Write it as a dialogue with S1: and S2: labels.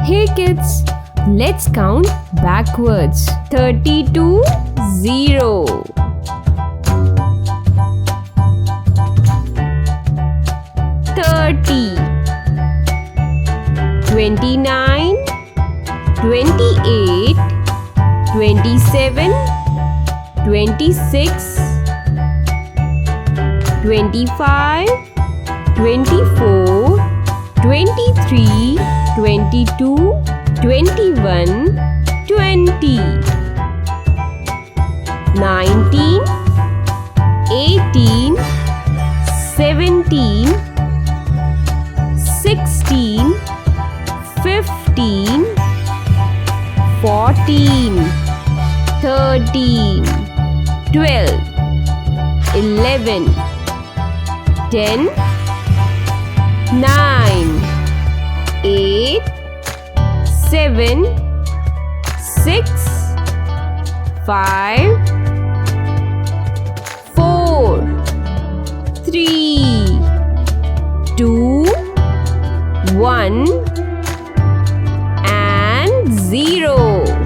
S1: Hey kids, let's count backwards. 30 to 0. 30. 29. 28. 27. 26. 25. 24. 23, 22, 21, 20, 19, 18, 17, 16, 15, 14, 13, 12, 11, 10, 9, 8, 7, 6, 5, 4, 3, 2, 1 and 0.